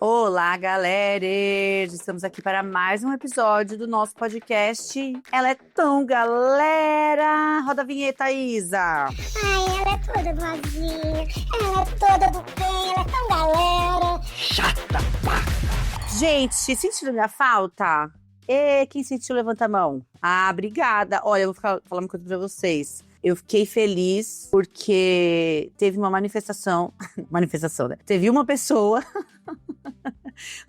Olá, galera! Estamos aqui para mais um episódio do nosso podcast. Ela é tão galera! Roda a vinheta, Isa! Ai, ela é toda boazinha, ela é toda do bem, ela é tão galera. Chata, pá! Gente, sentiram minha falta? Quem sentiu, levanta a mão. Ah, obrigada! Olha, eu vou falar uma coisa pra vocês. Eu fiquei feliz porque teve uma manifestação, né? Teve uma pessoa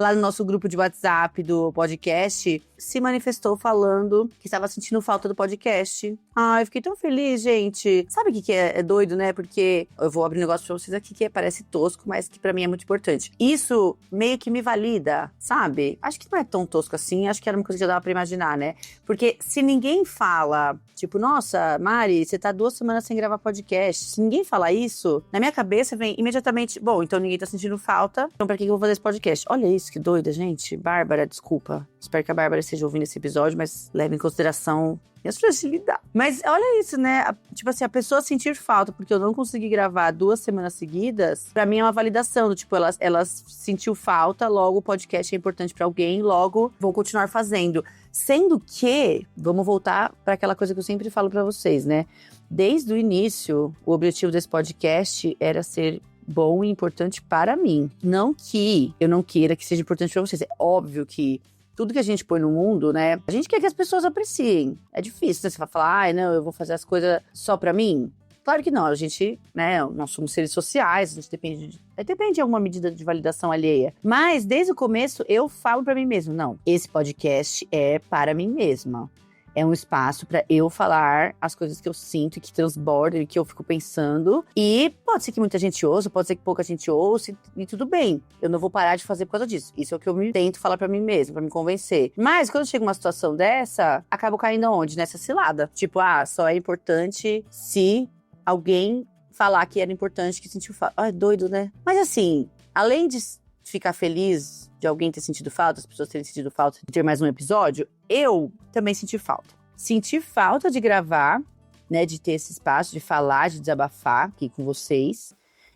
lá no nosso grupo de WhatsApp do podcast, se manifestou falando que estava sentindo falta do podcast. Eu fiquei tão feliz, gente. Sabe o que é doido, né? Porque eu vou abrir um negócio pra vocês aqui que parece tosco, mas que pra mim é muito importante. Isso meio que me valida, sabe? Acho que não é tão tosco assim, acho que era uma coisa que já dava pra imaginar, né? Porque se ninguém fala, tipo, nossa, Mari, você tá 2 semanas sem gravar podcast. Se ninguém fala isso, na minha cabeça vem imediatamente, bom, então ninguém tá sentindo falta, então pra que eu vou fazer esse podcast? Olha isso, que doida, gente. Bárbara, desculpa. Espero que a Bárbara esteja ouvindo esse episódio, mas leve em consideração minhas fragilidades. Mas olha isso, né? Tipo assim, a pessoa sentir falta porque eu não consegui gravar 2 semanas seguidas, pra mim é uma validação. Do tipo, ela sentiu falta, logo o podcast é importante pra alguém, logo vou continuar fazendo. Sendo que, vamos voltar pra aquela coisa que eu sempre falo pra vocês, né? Desde o início, o objetivo desse podcast era ser bom e importante para mim. Não que eu não queira que seja importante para vocês. É óbvio que tudo que a gente põe no mundo, né? A gente quer que as pessoas apreciem. É difícil, né? Você vai falar, não, eu vou fazer as coisas só para mim. Claro que não, a gente, né, nós somos seres sociais, a gente depende de alguma medida de validação alheia. Mas, desde o começo, eu falo para mim mesmo, não, esse podcast é para mim mesma. É um espaço para eu falar as coisas que eu sinto e que transbordam e que eu fico pensando. E pode ser que muita gente ouça, pode ser que pouca gente ouça e tudo bem. Eu não vou parar de fazer por causa disso. Isso é o que eu tento falar para mim mesma, para me convencer. Mas quando chega uma situação dessa, acabo caindo aonde? Nessa cilada. Tipo, só é importante se alguém falar que era importante, que sentiu falta. É doido, né? Mas assim, além de ficar feliz de alguém ter sentido falta, as pessoas terem sentido falta de ter mais um episódio, eu também senti falta. Senti falta de gravar, né, de ter esse espaço, de falar, de desabafar aqui com vocês.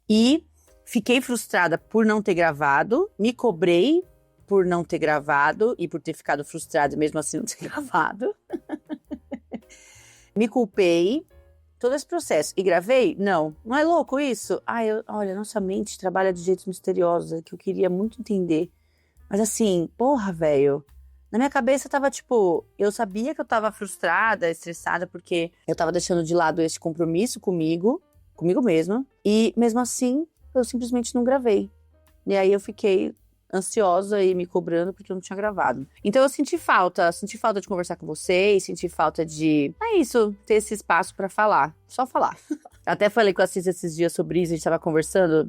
E fiquei frustrada por não ter gravado, me cobrei por não ter gravado e por ter ficado frustrada mesmo assim não ter gravado. Me culpei. Todo esse processo. E gravei? Não. Não é louco isso? Olha, nossa mente trabalha de jeitos misteriosos, que eu queria muito entender. Mas assim, porra, velho. Na minha cabeça tava tipo, eu sabia que eu tava frustrada, estressada, porque eu tava deixando de lado esse compromisso comigo mesma. E mesmo assim, eu simplesmente não gravei. E aí eu fiquei ansiosa e me cobrando porque eu não tinha gravado. Então eu senti falta de conversar com vocês, senti falta de, ter esse espaço pra falar, só falar. Até falei com a Cis esses dias sobre isso, a gente tava conversando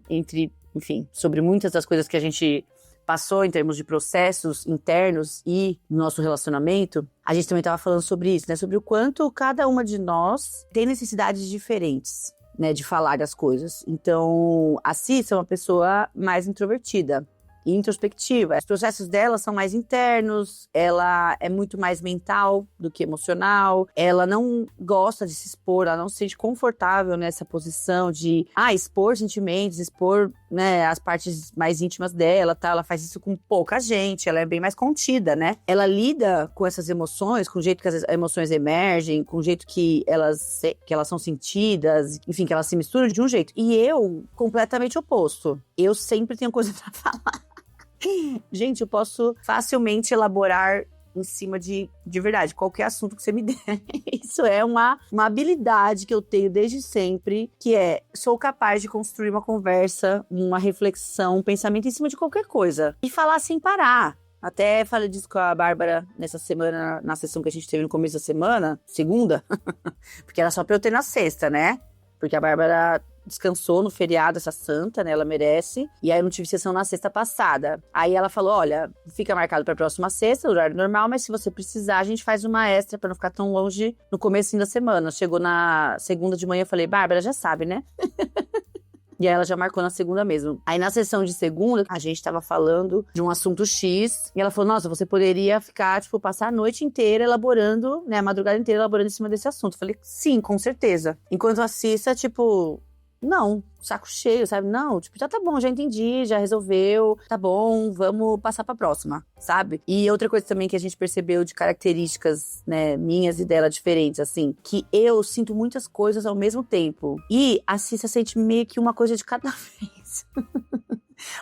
sobre muitas das coisas que a gente passou em termos de processos internos e no nosso relacionamento. A gente também tava falando sobre isso, né, sobre o quanto cada uma de nós tem necessidades diferentes, né, de falar das coisas. Então, a Cis é uma pessoa mais introvertida e introspectiva. Os processos dela são mais internos, ela é muito mais mental do que emocional, ela não gosta de se expor, ela não se sente confortável nessa posição de expor sentimentos, expor, né, as partes mais íntimas dela, tá? Ela faz isso com pouca gente, ela é bem mais contida, né? Ela lida com essas emoções, com o jeito que as emoções emergem, com o jeito que elas são sentidas, enfim, que elas se misturam de um jeito. E eu, completamente oposto. Eu sempre tenho coisa pra falar. Gente, eu posso facilmente elaborar em cima de verdade, qualquer assunto que você me der. Isso é uma habilidade que eu tenho desde sempre, que sou capaz de construir uma conversa, uma reflexão, um pensamento em cima de qualquer coisa. E falar sem parar. Até falei disso com a Bárbara nessa semana, na sessão que a gente teve no começo da semana, segunda, porque era só pra eu ter na sexta, né? Porque a Bárbara descansou no feriado, essa santa, né? Ela merece. E aí eu não tive sessão na sexta passada. Aí ela falou, olha, fica marcado pra próxima sexta, horário normal, mas se você precisar, a gente faz uma extra pra não ficar tão longe no comecinho da semana. Chegou na segunda de manhã, eu falei, Bárbara, já sabe, né? E aí ela já marcou na segunda mesmo. Aí na sessão de segunda, a gente tava falando de um assunto X. E ela falou, nossa, você poderia ficar, passar a noite inteira elaborando, né? A madrugada inteira elaborando em cima desse assunto. Eu falei, sim, com certeza. Enquanto assista, não, saco cheio, sabe? Não, tipo, já tá bom, já entendi, já resolveu, tá bom, vamos passar pra próxima, sabe? E outra coisa também que a gente percebeu de características, né, minhas e dela diferentes, assim, que eu sinto muitas coisas ao mesmo tempo. E a Cissa sente meio que uma coisa de cada vez.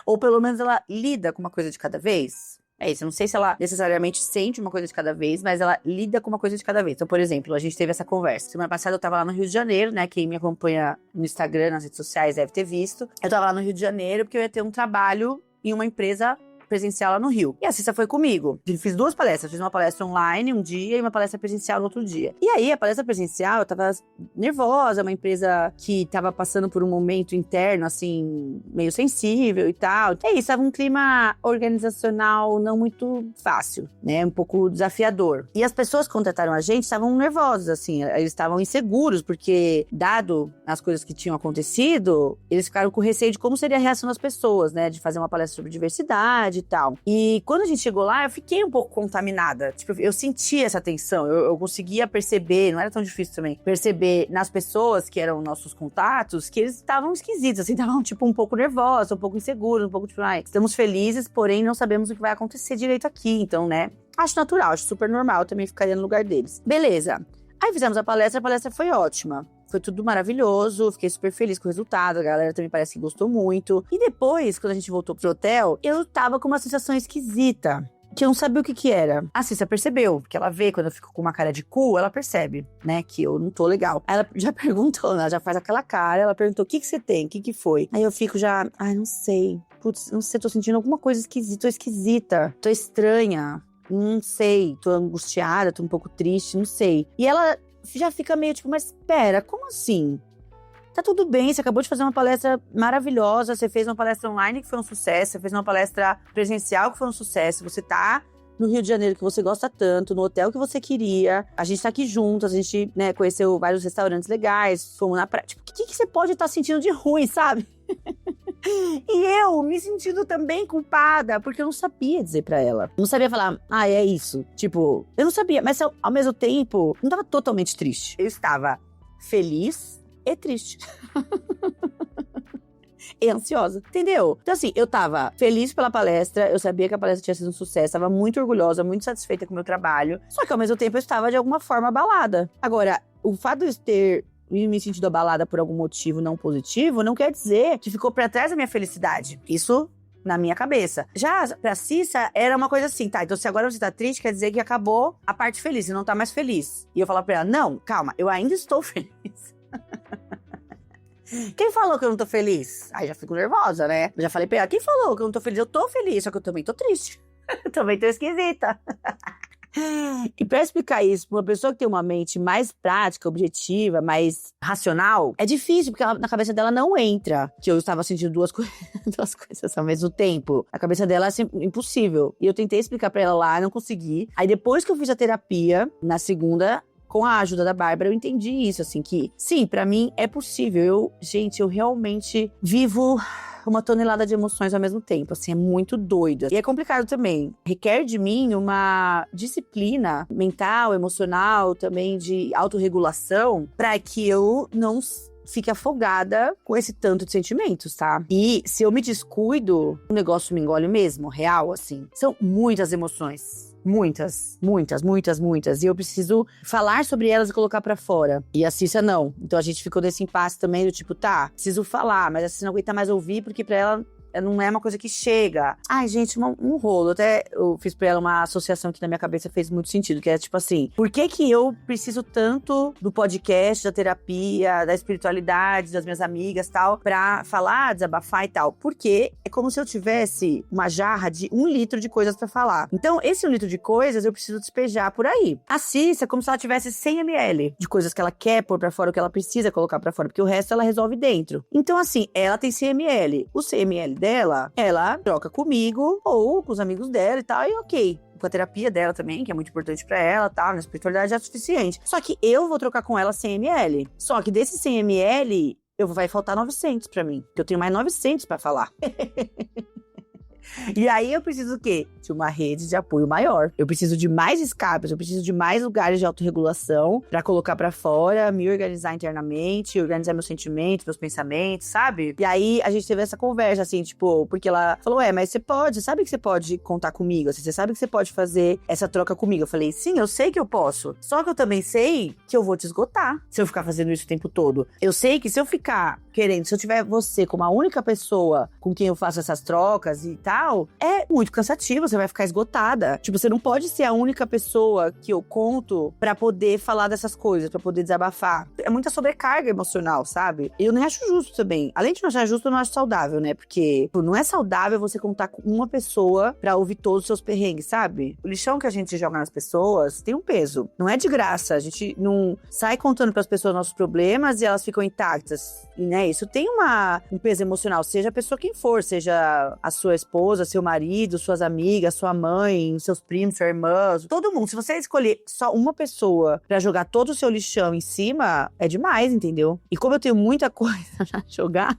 Ou pelo menos ela lida com uma coisa de cada vez. É isso, eu não sei se ela necessariamente sente uma coisa de cada vez, mas ela lida com uma coisa de cada vez. Então, por exemplo, a gente teve essa conversa. Semana passada eu tava lá no Rio de Janeiro, né? Quem me acompanha no Instagram, nas redes sociais, deve ter visto. Eu tava lá no Rio de Janeiro porque eu ia ter um trabalho em uma empresa presencial lá no Rio. E a Cissa foi comigo. Eu fiz 2 palestras. Fiz uma palestra online um dia e uma palestra presencial no outro dia. E aí, a palestra presencial, eu tava nervosa, uma empresa que tava passando por um momento interno, assim, meio sensível e tal. É isso, tava um clima organizacional não muito fácil, né? Um pouco desafiador. E as pessoas que contrataram a gente estavam nervosas, assim, eles estavam inseguros, porque, dado as coisas que tinham acontecido, eles ficaram com receio de como seria a reação das pessoas, né? De fazer uma palestra sobre diversidade e tal. E quando a gente chegou lá, eu fiquei um pouco contaminada. Tipo, eu senti essa tensão. Eu conseguia perceber, não era tão difícil também, perceber nas pessoas que eram nossos contatos, que eles estavam esquisitos, assim, estavam, tipo, um pouco nervosos, um pouco inseguros, um pouco, tipo, estamos felizes, porém não sabemos o que vai acontecer direito aqui. Então, né? Acho natural, acho super normal, eu também ficaria no lugar deles. Beleza. Aí fizemos a palestra foi ótima. Foi tudo maravilhoso, fiquei super feliz com o resultado, a galera também parece que gostou muito. E depois, quando a gente voltou pro hotel, eu tava com uma sensação esquisita, que eu não sabia o que era. A Cissa percebeu, porque ela vê quando eu fico com uma cara de cu, ela percebe, né, que eu não tô legal. Aí ela já perguntou, ela já faz aquela cara, ela perguntou, o que você tem, o que foi? Aí eu fico já, ai, não sei, putz, não sei, tô sentindo alguma coisa esquisita, tô estranha, não sei, tô angustiada, tô um pouco triste, não sei. E ela já fica meio tipo, mas pera, como assim? Tá tudo bem, você acabou de fazer uma palestra maravilhosa, você fez uma palestra online que foi um sucesso, você fez uma palestra presencial que foi um sucesso, você tá no Rio de Janeiro que você gosta tanto, no hotel que você queria, a gente tá aqui juntos, a gente, né, conheceu vários restaurantes legais, fomos na praia. Tipo, o que você pode estar sentindo de ruim, sabe? E eu me sentindo também culpada, porque eu não sabia dizer pra ela. Não sabia falar, é isso. Tipo, eu não sabia, mas ao mesmo tempo, não tava totalmente triste. Eu estava feliz e triste. E ansiosa, entendeu? Então assim, eu tava feliz pela palestra, eu sabia que a palestra tinha sido um sucesso, tava muito orgulhosa, muito satisfeita com o meu trabalho, só que ao mesmo tempo eu estava de alguma forma abalada. Agora, o fato de eu ter me sentido abalada por algum motivo não positivo, não quer dizer que ficou pra trás a minha felicidade. Isso na minha cabeça. Já pra Cissa, era uma coisa assim, tá, então se agora você tá triste, quer dizer que acabou a parte feliz, você não tá mais feliz. E eu falava pra ela, não, calma, eu ainda estou feliz. Quem falou que eu não tô feliz? Aí já fico nervosa, né? Eu já falei pra ela, quem falou que eu não tô feliz? Eu tô feliz, só que eu também tô triste. Eu também tô esquisita. E pra explicar isso pra uma pessoa que tem uma mente mais prática, objetiva, mais racional, é difícil, porque na cabeça dela não entra que eu estava sentindo duas coisas ao mesmo tempo. A cabeça dela é impossível. E eu tentei explicar pra ela lá, não consegui. Aí depois que eu fiz a terapia, na segunda, com a ajuda da Bárbara, eu entendi isso, assim, que sim, pra mim é possível. Eu realmente vivo uma tonelada de emoções ao mesmo tempo, assim, é muito doido. E é complicado também. Requer de mim uma disciplina mental, emocional, também de autorregulação, pra que eu não fique afogada com esse tanto de sentimentos, tá? E se eu me descuido, o negócio me engole mesmo, real, assim. São muitas emoções. Muitas. E eu preciso falar sobre elas e colocar pra fora. E a Cissa não. Então a gente ficou nesse impasse também do tipo, tá, preciso falar, mas a Cissa não aguenta mais ouvir, porque pra ela não é uma coisa que chega. Ai, gente, um rolo. Até eu fiz pra ela uma associação que na minha cabeça fez muito sentido, que é tipo assim, por que eu preciso tanto do podcast, da terapia, da espiritualidade, das minhas amigas e tal, pra falar, desabafar e tal? Porque é como se eu tivesse uma jarra de 1 litro de coisas pra falar. Então, esse 1 litro de coisas eu preciso despejar por aí. A Cissa é como se ela tivesse 100 ml de coisas que ela quer pôr pra fora, o que ela precisa colocar pra fora, porque o resto ela resolve dentro. Então, assim, ela tem 100 ml. O 100 ml dela, ela troca comigo ou com os amigos dela e tal, e ok. Com a terapia dela também, que é muito importante pra ela, tal, na espiritualidade é suficiente. Só que eu vou trocar com ela 100 ml. Só que desses 100 ml, vai faltar 900 pra mim, porque eu tenho mais 900 pra falar. E aí eu preciso o quê? De uma rede de apoio maior. Eu preciso de mais escapes, eu preciso de mais lugares de autorregulação pra colocar pra fora, me organizar internamente, organizar meus sentimentos, meus pensamentos, sabe? E aí a gente teve essa conversa, assim, tipo, porque ela falou, mas você pode, sabe que você pode contar comigo, assim, você sabe que você pode fazer essa troca comigo. Eu falei, sim, eu sei que eu posso. Só que eu também sei que eu vou te esgotar se eu ficar fazendo isso o tempo todo. Eu sei que se eu ficar querendo, se eu tiver você como a única pessoa com quem eu faço essas trocas e tal, é muito cansativo, você vai ficar esgotada. Tipo, você não pode ser a única pessoa que eu conto pra poder falar dessas coisas, pra poder desabafar. É muita sobrecarga emocional, sabe? E eu nem acho justo também. Além de não achar justo, eu não acho saudável, né? Porque não é saudável você contar com uma pessoa pra ouvir todos os seus perrengues, sabe? O lixão que a gente joga nas pessoas tem um peso. Não é de graça. A gente não sai contando pras pessoas nossos problemas e elas ficam intactas, né? Isso tem um peso emocional, seja a pessoa quem for, seja a sua esposa, seu marido, suas amigas, sua mãe, seus primos, sua irmã, todo mundo. Se você escolher só uma pessoa pra jogar todo o seu lixão em cima, é demais, entendeu? E como eu tenho muita coisa pra jogar,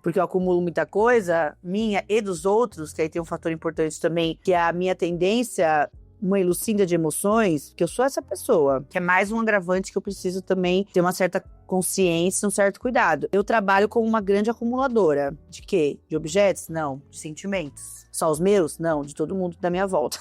porque eu acumulo muita coisa, minha e dos outros, que aí tem um fator importante também, que é a minha tendência, uma Lucinda de emoções, que eu sou essa pessoa, que é mais um agravante que eu preciso também ter uma certa consciência, um certo cuidado. Eu trabalho como uma grande acumuladora. De quê? De objetos? Não. De sentimentos. Só os meus? Não. De todo mundo da minha volta.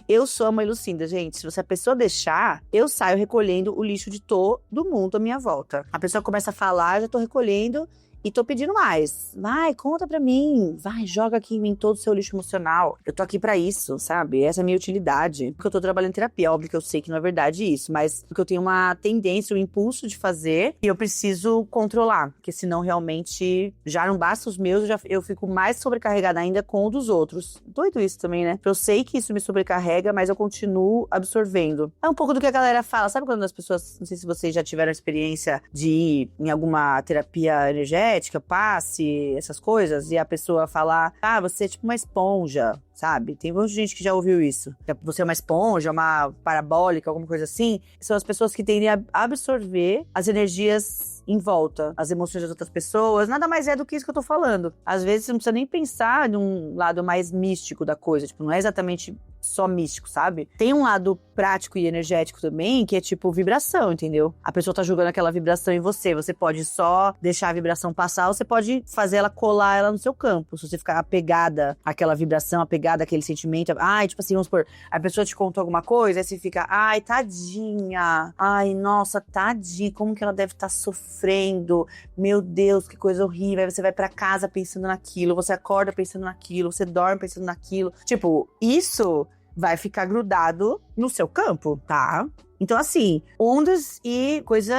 Eu sou a mãe Lucinda, gente. Se a pessoa deixar, eu saio recolhendo o lixo de todo mundo à minha volta. A pessoa começa a falar, eu já tô recolhendo e tô pedindo mais. Vai, conta pra mim. Vai, joga aqui em mim todo o seu lixo emocional. Eu tô aqui pra isso, sabe? Essa é a minha utilidade. Porque eu tô trabalhando em terapia. Óbvio que eu sei que não é verdade isso, mas porque eu tenho uma tendência, um impulso de fazer e eu preciso controlar. Porque senão realmente já não basta os meus, eu fico mais sobrecarregada ainda com o dos outros. Doido isso também, né? Eu sei que isso me sobrecarrega, mas eu continuo absorvendo. É um pouco do que a galera fala. Sabe quando as pessoas, não sei se vocês já tiveram a experiência de ir em alguma terapia energética, passe, essas coisas, e a pessoa falar, você é tipo uma esponja, sabe? Tem muita gente que já ouviu isso. Você é uma esponja, uma parabólica, alguma coisa assim. São as pessoas que tendem a absorver as energias em volta, as emoções das outras pessoas. Nada mais é do que isso que eu tô falando. Às vezes você não precisa nem pensar num lado mais místico da coisa. Tipo, não é exatamente só místico, sabe? Tem um lado prático e energético também, que é tipo vibração, entendeu? A pessoa tá jogando aquela vibração em você. Você pode só deixar a vibração passar, ou você pode fazer ela colar ela no seu campo. Se você ficar apegada àquela vibração, apegada àquele sentimento. Tipo assim, vamos supor, a pessoa te contou alguma coisa, aí você fica, tadinha. Nossa, tadinha. Como que ela deve estar sofrendo? Meu Deus, que coisa horrível. Aí você vai pra casa pensando naquilo, você acorda pensando naquilo, você dorme pensando naquilo. Tipo, isso vai ficar grudado no seu campo, tá? Então, assim, ondas e coisa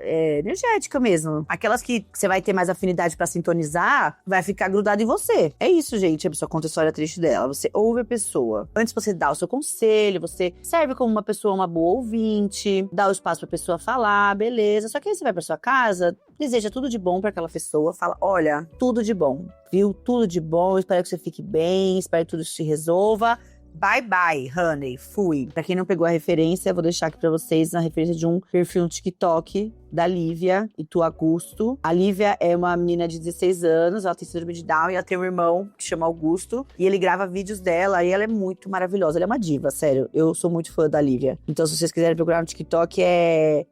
energética mesmo. Aquelas que você vai ter mais afinidade pra sintonizar, vai ficar grudado em você. É isso, gente. A pessoa conta a história triste dela. Você ouve a pessoa. Antes você dá o seu conselho, você serve como uma pessoa, uma boa ouvinte, dá o espaço pra pessoa falar, beleza. Só que aí você vai pra sua casa, deseja tudo de bom pra aquela pessoa, fala, olha, tudo de bom, viu? Tudo de bom, espero que você fique bem, espero que tudo se resolva. Bye bye, honey, fui. Pra quem não pegou a referência, eu vou deixar aqui pra vocês a referência de um perfil no TikTok da Lívia Ituagusto. A Lívia é uma menina de 16 anos, ela tem síndrome de Down e ela tem um irmão que chama Augusto. E ele grava vídeos dela e ela é muito maravilhosa. Ela é uma diva, sério. Eu sou muito fã da Lívia. Então, se vocês quiserem procurar no TikTok,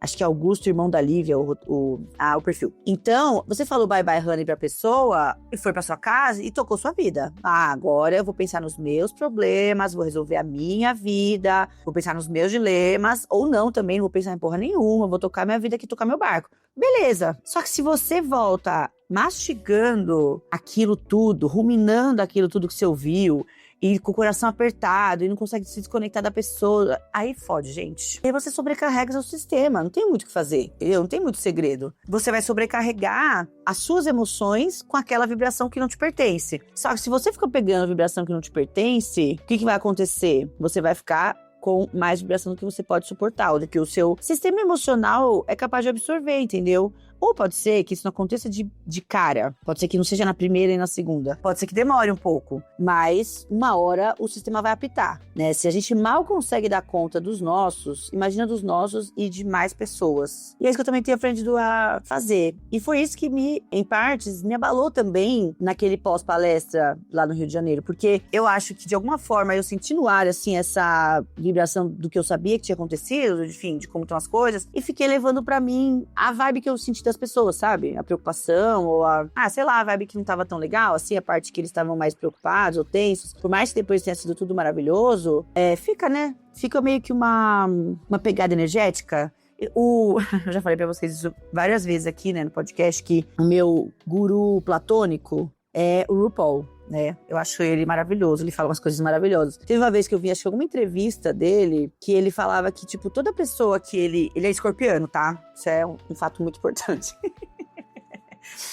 acho que é Augusto, irmão da Lívia, o perfil. Então, você falou bye bye, honey, pra pessoa e foi pra sua casa e tocou sua vida. Agora eu vou pensar nos meus problemas, vou resolver a minha vida, vou pensar nos meus dilemas, ou não também, não vou pensar em porra nenhuma, vou tocar minha vida aqui, tocar meu barco. Beleza. Só que se você volta mastigando aquilo tudo, ruminando aquilo tudo que você ouviu, e com o coração apertado, e não consegue se desconectar da pessoa, aí fode, gente. Aí você sobrecarrega seu sistema, não tem muito o que fazer, entendeu? Não tem muito segredo. Você vai sobrecarregar as suas emoções com aquela vibração que não te pertence. Só que se você ficar pegando a vibração que não te pertence, o que vai acontecer? Você vai ficar com mais vibração do que você pode suportar, ou do que o seu sistema emocional é capaz de absorver, entendeu? Ou pode ser que isso não aconteça de cara. Pode ser que não seja na primeira e na segunda. Pode ser que demore um pouco. Mas uma hora o sistema vai apitar, né? Se a gente mal consegue dar conta dos nossos, imagina dos nossos e de mais pessoas. E é isso que eu também tenho aprendido a fazer. E foi isso que em partes, me abalou também naquele pós-palestra lá no Rio de Janeiro. Porque eu acho que, de alguma forma, eu senti no ar, assim, essa vibração do que eu sabia que tinha acontecido, enfim, de como estão as coisas. E fiquei levando pra mim a vibe que eu senti das pessoas, sabe? A preocupação ou sei lá, a vibe que não tava tão legal, assim, a parte que eles estavam mais preocupados ou tensos. Por mais que depois tenha sido tudo maravilhoso, fica, né? Fica meio que uma pegada energética. Eu já falei pra vocês isso várias vezes aqui, né, no podcast, que o meu guru platônico é o RuPaul, né? Eu acho ele maravilhoso, ele fala umas coisas maravilhosas. Teve uma vez que eu vi, acho que alguma entrevista dele, que ele falava que, tipo, toda pessoa que ele é escorpiano, tá? Isso é um fato muito importante.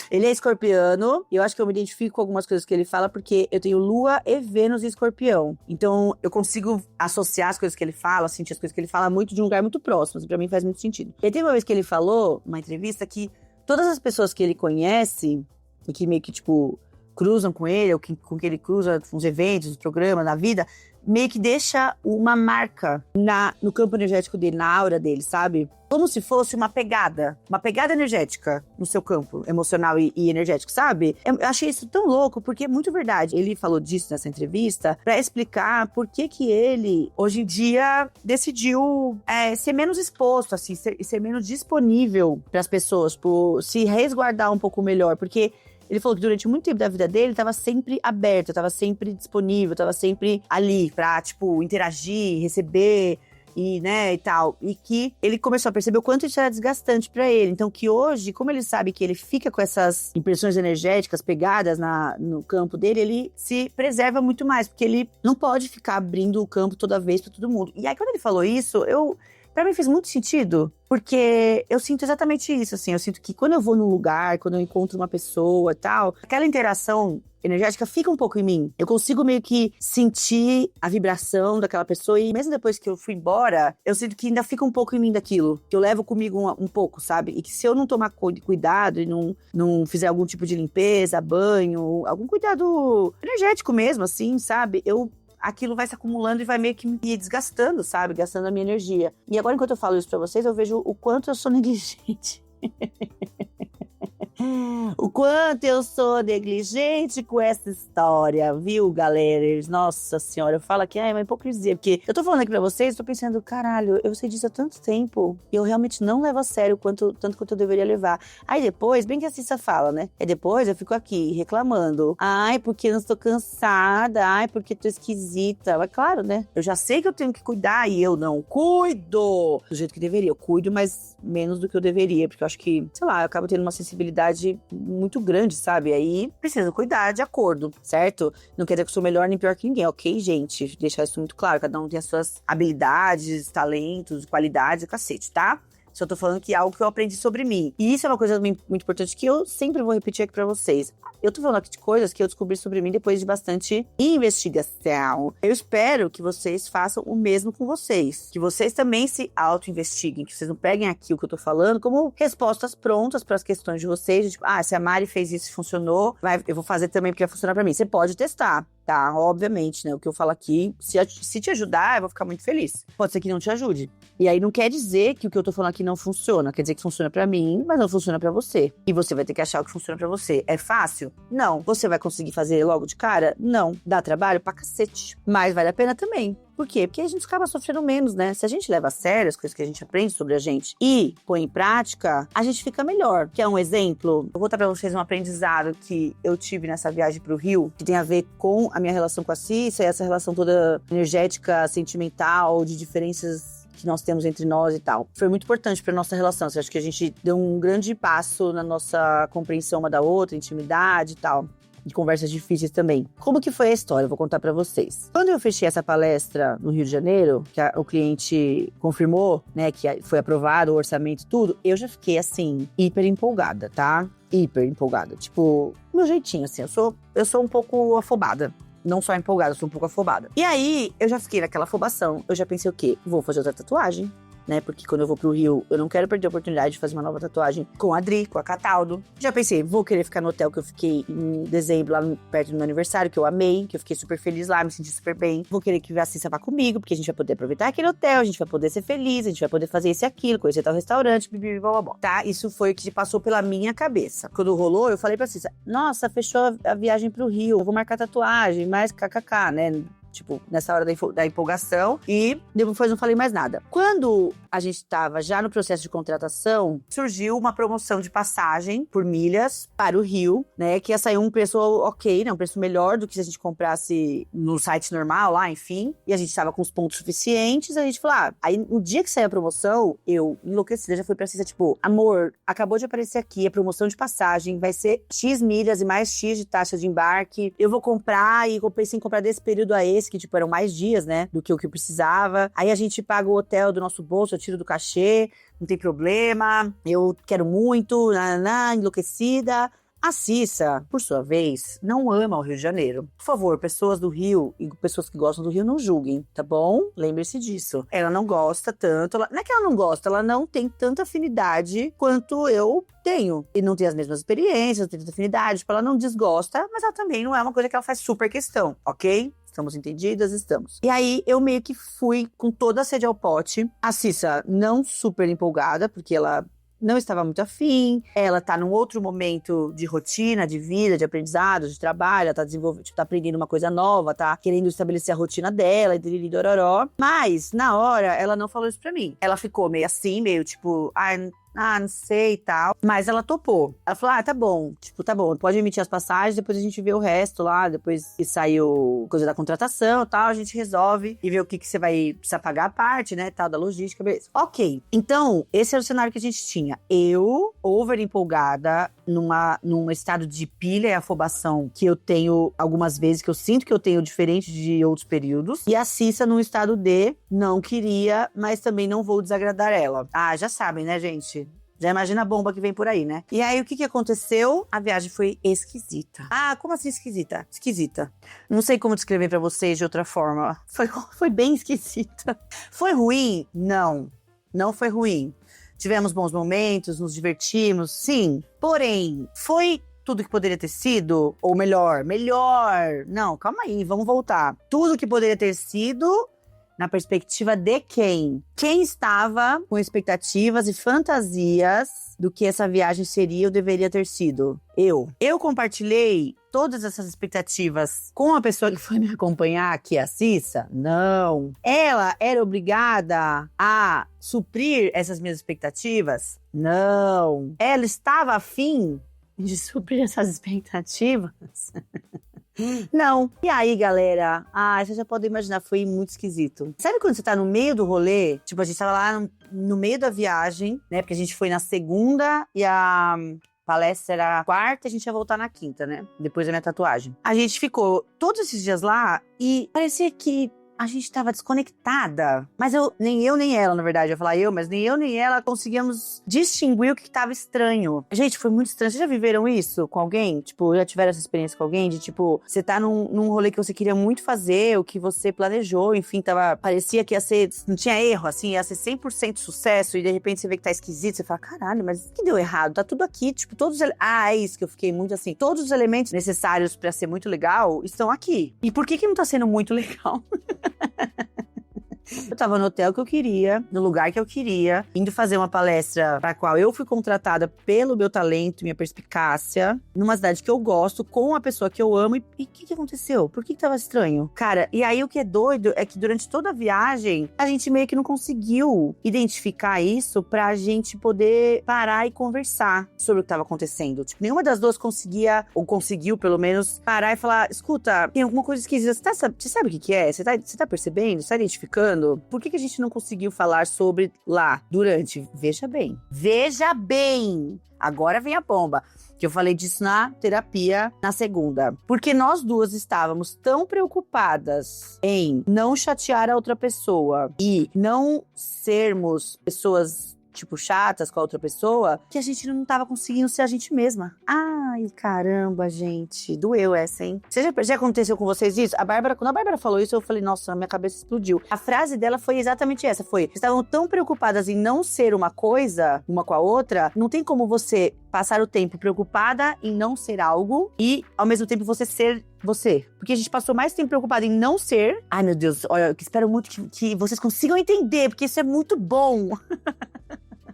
Ele é escorpiano, e eu acho que eu me identifico com algumas coisas que ele fala, porque eu tenho Lua e Vênus em escorpião. Então, eu consigo associar as coisas que ele fala, sentir as coisas que ele fala muito de um lugar muito próximo. Assim, pra mim faz muito sentido. E teve uma vez que ele falou, numa entrevista, que todas as pessoas que ele conhece, e que meio que, tipo, cruzam com ele, ou com que ele cruza nos eventos, nos programas, na vida, meio que deixa uma marca no campo energético dele, na aura dele, sabe? Como se fosse uma pegada energética no seu campo emocional e energético, sabe? Eu achei isso tão louco, porque é muito verdade. Ele falou disso nessa entrevista pra explicar por que ele, hoje em dia, decidiu ser menos exposto, assim, ser menos disponível pras pessoas, por se resguardar um pouco melhor, porque ele falou que durante muito tempo da vida dele, estava sempre aberto, estava sempre disponível, estava sempre ali pra, tipo, interagir, receber e, né, e tal. E que ele começou a perceber o quanto isso era desgastante pra ele. Então, que hoje, como ele sabe que ele fica com essas impressões energéticas pegadas no campo dele, ele se preserva muito mais, porque ele não pode ficar abrindo o campo toda vez pra todo mundo. E aí, quando ele falou isso, pra mim fez muito sentido, porque eu sinto exatamente isso, assim. Eu sinto que quando eu vou num lugar, quando eu encontro uma pessoa e tal, aquela interação energética fica um pouco em mim. Eu consigo meio que sentir a vibração daquela pessoa e mesmo depois que eu fui embora, eu sinto que ainda fica um pouco em mim daquilo, que eu levo comigo um pouco, sabe? E que se eu não tomar cuidado e não fizer algum tipo de limpeza, banho, algum cuidado energético mesmo, assim, sabe? Aquilo vai se acumulando e vai meio que me desgastando, sabe? Gastando a minha energia. E agora, enquanto eu falo isso pra vocês, eu vejo o quanto eu sou negligente. O quanto eu sou negligente com essa história, viu, galera? Nossa senhora, eu falo aqui, é uma hipocrisia, porque eu tô falando aqui pra vocês, tô pensando, caralho, eu sei disso há tanto tempo, e eu realmente não levo a sério tanto quanto eu deveria levar. Aí depois, bem que a Cissa fala, né? E depois eu fico aqui reclamando. Ai, porque eu estou cansada, ai, porque tô esquisita. Mas claro, né? Eu já sei que eu tenho que cuidar e eu não cuido do jeito que deveria. Eu cuido, mas menos do que eu deveria, porque eu acho que, sei lá, eu acabo tendo uma sensibilidade muito grande, sabe? Aí precisa cuidar de acordo, certo? Não quer dizer que eu sou melhor nem pior que ninguém, ok, gente? Deixar isso muito claro, cada um tem as suas habilidades, talentos, qualidades, cacete, tá? Só tô falando que é algo que eu aprendi sobre mim. E isso é uma coisa muito importante que eu sempre vou repetir aqui pra vocês. Eu tô falando aqui de coisas que eu descobri sobre mim depois de bastante investigação. Eu espero que vocês façam o mesmo com vocês. Que vocês também se auto-investiguem. Que vocês não peguem aqui o que eu tô falando como respostas prontas pras questões de vocês. Tipo, se a Mari fez isso e funcionou, eu vou fazer também porque vai funcionar pra mim. Você pode testar. Tá, obviamente, né? O que eu falo aqui, se te ajudar, eu vou ficar muito feliz. Pode ser que não te ajude. E aí não quer dizer que o que eu tô falando aqui não funciona. Quer dizer que funciona pra mim, mas não funciona pra você. E você vai ter que achar o que funciona pra você. É fácil? Não. Você vai conseguir fazer logo de cara? Não. Dá trabalho pra cacete. Mas vale a pena também. Por quê? Porque a gente acaba sofrendo menos, né? Se a gente leva a sério as coisas que a gente aprende sobre a gente e põe em prática, a gente fica melhor. Quer um exemplo? Eu vou contar pra vocês um aprendizado que eu tive nessa viagem pro Rio, que tem a ver com a minha relação com a Cissa e essa relação toda energética, sentimental, de diferenças que nós temos entre nós e tal. Foi muito importante pra nossa relação. Eu acho que a gente deu um grande passo na nossa compreensão uma da outra, intimidade e tal. De conversas difíceis também. Como que foi a história? Eu vou contar pra vocês. Quando eu fechei essa palestra no Rio de Janeiro, que o cliente confirmou, né, que foi aprovado o orçamento e tudo, eu já fiquei, assim, hiper empolgada, tá? Hiper empolgada. Tipo, meu jeitinho, assim, eu sou um pouco afobada. Não só empolgada, eu sou um pouco afobada. E aí, eu já fiquei naquela afobação. Eu já pensei o quê? Vou fazer outra tatuagem. né? Porque quando eu vou pro Rio, eu não quero perder a oportunidade de fazer uma nova tatuagem com a Adri, com a Cataldo. Já pensei, vou querer ficar no hotel que eu fiquei em dezembro, lá perto do meu aniversário, que eu amei, que eu fiquei super feliz lá, me senti super bem. Vou querer que a Cissa vá comigo, porque a gente vai poder aproveitar aquele hotel, a gente vai poder ser feliz, a gente vai poder fazer isso e aquilo, conhecer tal restaurante, blá. Tá? Isso foi o que passou pela minha cabeça. Quando rolou, eu falei pra Cissa, nossa, fechou a viagem pro Rio, eu vou marcar tatuagem, mais kkk, né? Tipo, nessa hora da empolgação. E depois não falei mais nada. Quando a gente tava já no processo de contratação, surgiu uma promoção de passagem por milhas para o Rio, né? Que ia sair um preço ok, né? Um preço melhor do que se a gente comprasse no site normal lá, enfim. E a gente tava com os pontos suficientes. A gente falou, aí no dia que saiu a promoção, eu enlouquecida, já fui pra Cissa, tipo, amor, acabou de aparecer aqui a promoção de passagem, vai ser X milhas e mais X de taxa de embarque. Eu vou comprar e eu pensei em comprar desse período a esse, que, tipo, eram mais dias, né, do que eu precisava. Aí a gente paga o hotel do nosso bolso, eu tiro do cachê, não tem problema, eu quero muito, enlouquecida. A Cissa, por sua vez, não ama o Rio de Janeiro. Por favor, pessoas do Rio e pessoas que gostam do Rio, não julguem, tá bom? Lembre-se disso. Ela não gosta tanto, não é que ela não gosta, ela não tem tanta afinidade quanto eu tenho. E não tem as mesmas experiências, não tem tanta afinidade, tipo, ela não desgosta, mas ela também não é uma coisa que ela faz super questão, ok? Estamos entendidas? Estamos. E aí, eu meio que fui com toda a sede ao pote. A Cissa não super empolgada, porque ela não estava muito afim, ela tá num outro momento de rotina, de vida, de aprendizado, de trabalho, ela tá desenvolvendo, tipo, tá aprendendo uma coisa nova, tá querendo estabelecer a rotina dela, e dororó. Mas, na hora, ela não falou isso pra mim. Ela ficou meio assim, meio tipo, não sei e tal. Mas ela topou. Ela falou, tá bom. Tipo, tá bom, pode emitir as passagens, depois a gente vê o resto lá, depois que saiu coisa da contratação e tal, a gente resolve e vê o que você vai precisar pagar a parte, né, tal, da logística, beleza. Ok. Então, esse era o cenário que a gente tinha. Eu, over empolgada, num estado de pilha e afobação que eu tenho algumas vezes, que eu sinto que eu tenho diferente de outros períodos. E a Cissa num estado de não queria, mas também não vou desagradar ela. Já sabem, né, gente? Já imagina a bomba que vem por aí, né? E aí, o que aconteceu? A viagem foi esquisita. Como assim esquisita? Esquisita. Não sei como descrever pra vocês de outra forma. Foi bem esquisita. Foi ruim? Não. Não foi ruim. Tivemos bons momentos, nos divertimos, sim. Porém, foi tudo que poderia ter sido? Ou melhor. Não, calma aí, vamos voltar. Tudo que poderia ter sido na perspectiva de quem? Quem estava com expectativas e fantasias do que essa viagem seria ou deveria ter sido? Eu. Eu compartilhei todas essas expectativas com a pessoa que foi me acompanhar, que é a Cissa? Não. Ela era obrigada a suprir essas minhas expectativas? Não. Ela estava afim de suprir essas expectativas? Não. E aí, galera? Vocês já podem imaginar, foi muito esquisito. Sabe quando você tá no meio do rolê? Tipo, a gente tava lá no meio da viagem, né? Porque a gente foi na segunda e a palestra era a quarta e a gente ia voltar na quinta, né? Depois da minha tatuagem. A gente ficou todos esses dias lá e parecia que a gente tava desconectada. Mas nem eu nem ela, na verdade. Eu ia falar mas nem eu nem ela conseguíamos distinguir o que tava estranho. Gente, foi muito estranho. Vocês já viveram isso com alguém? Tipo, já tiveram essa experiência com alguém? De tipo, você tá num rolê que você queria muito fazer, o que você planejou, enfim, parecia que ia ser, não tinha erro, assim, ia ser 100% sucesso, e de repente você vê que tá esquisito, você fala, caralho, mas o que deu errado? Tá tudo aqui, tipo, todos os... é isso que eu fiquei muito assim. Todos os elementos necessários pra ser muito legal estão aqui. E por que não tá sendo muito legal? Eu tava no hotel que eu queria, no lugar que eu queria, indo fazer uma palestra pra qual eu fui contratada pelo meu talento, minha perspicácia, numa cidade que eu gosto, com uma pessoa que eu amo. E o que aconteceu? Por que tava estranho? Cara, e aí o que é doido é que durante toda a viagem, a gente meio que não conseguiu identificar isso pra gente poder parar e conversar sobre o que tava acontecendo. Tipo, nenhuma das duas conseguia, ou conseguiu pelo menos, parar e falar, escuta, tem alguma coisa esquisita, você sabe o que é? Você tá percebendo? Você tá identificando? Por que a gente não conseguiu falar sobre lá, durante? Veja bem, agora vem a bomba, que eu falei disso na terapia na segunda. Porque nós duas estávamos tão preocupadas em não chatear a outra pessoa e não sermos pessoas tipo, chatas com a outra pessoa, que a gente não tava conseguindo ser a gente mesma. Ai, caramba, gente. Doeu essa, hein? Já aconteceu com vocês isso? Quando a Bárbara falou isso, eu falei, nossa, minha cabeça explodiu. A frase dela foi exatamente essa, foi, estavam tão preocupadas em não ser uma coisa, uma com a outra, não tem como você passar o tempo preocupada em não ser algo e, ao mesmo tempo, você ser você. Porque a gente passou mais tempo preocupada em não ser. Ai, meu Deus, olha, eu espero muito que vocês consigam entender, porque isso é muito bom.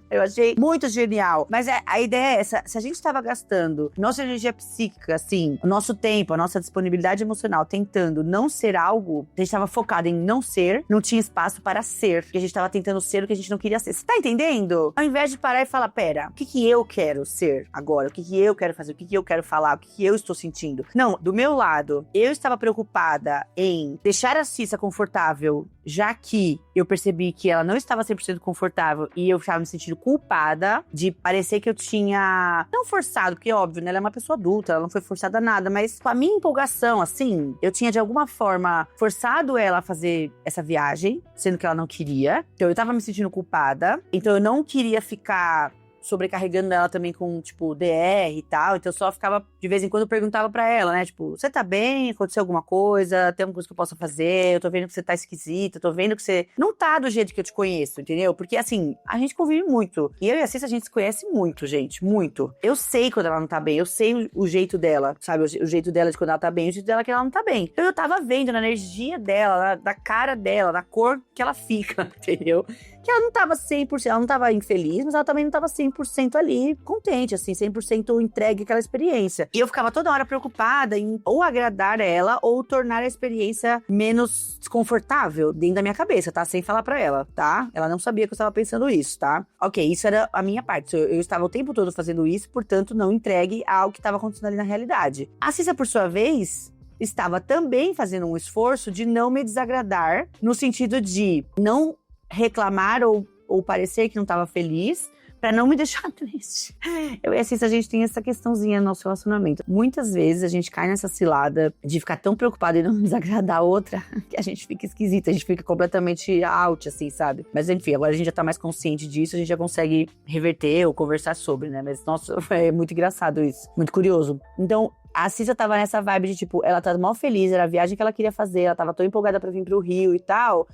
Eu achei muito genial. Mas a ideia é essa. Se a gente estava gastando nossa energia psíquica, assim, o nosso tempo, a nossa disponibilidade emocional, tentando não ser algo, a gente estava focado em não ser, não tinha espaço para ser. Porque a gente estava tentando ser o que a gente não queria ser. Você tá entendendo? Ao invés de parar e falar, pera, o que eu quero ser agora? O que eu quero fazer? O que eu quero falar? O que eu estou sentindo? Não, do meu lado, eu estava preocupada em deixar a Cissa confortável, já que eu percebi que ela não estava 100% confortável e eu estava me sentindo culpada de parecer que eu tinha, não forçado, porque óbvio, né, ela é uma pessoa adulta, ela não foi forçada a nada, mas com a minha empolgação, assim, eu tinha de alguma forma forçado ela a fazer essa viagem, sendo que ela não queria, então eu tava me sentindo culpada, então eu não queria ficar sobrecarregando ela também com, tipo, DR e tal, então eu só ficava, de vez em quando eu perguntava pra ela, né, tipo, você tá bem? Aconteceu alguma coisa? Tem alguma coisa que eu possa fazer? Eu tô vendo que você tá esquisita, eu tô vendo que você não tá do jeito que eu te conheço, entendeu? Porque, assim, a gente convive muito, e eu e a Cissa, a gente se conhece muito, gente, muito. Eu sei quando ela não tá bem, eu sei o jeito dela, sabe, o jeito dela de quando ela tá bem, o jeito dela que ela não tá bem. Então eu tava vendo na energia dela, da cara dela, na cor que ela fica, entendeu? Que ela não tava 100%, ela não tava infeliz, mas ela também não tava 100% ali contente, assim, 100% entregue àquela experiência. E eu ficava toda hora preocupada em ou agradar ela ou tornar a experiência menos desconfortável dentro da minha cabeça, tá? Sem falar pra ela, tá? Ela não sabia que eu estava pensando isso, tá? Ok, isso era a minha parte. Eu estava o tempo todo fazendo isso, portanto, não entregue ao que estava acontecendo ali na realidade. A Cissa, por sua vez, estava também fazendo um esforço de não me desagradar, no sentido de não reclamar ou parecer que não estava feliz, pra não me deixar triste. Eu e a Cissa, a gente tem essa questãozinha no nosso relacionamento. Muitas vezes a gente cai nessa cilada de ficar tão preocupada em não desagradar a outra, que a gente fica esquisita, a gente fica completamente out, assim, sabe? Mas enfim, agora a gente já tá mais consciente disso, a gente já consegue reverter ou conversar sobre, né? Mas, nossa, é muito engraçado isso, muito curioso. Então, a Cissa tava nessa vibe de, tipo, ela tá mal feliz, era a viagem que ela queria fazer, ela tava tão empolgada pra vir pro Rio e tal.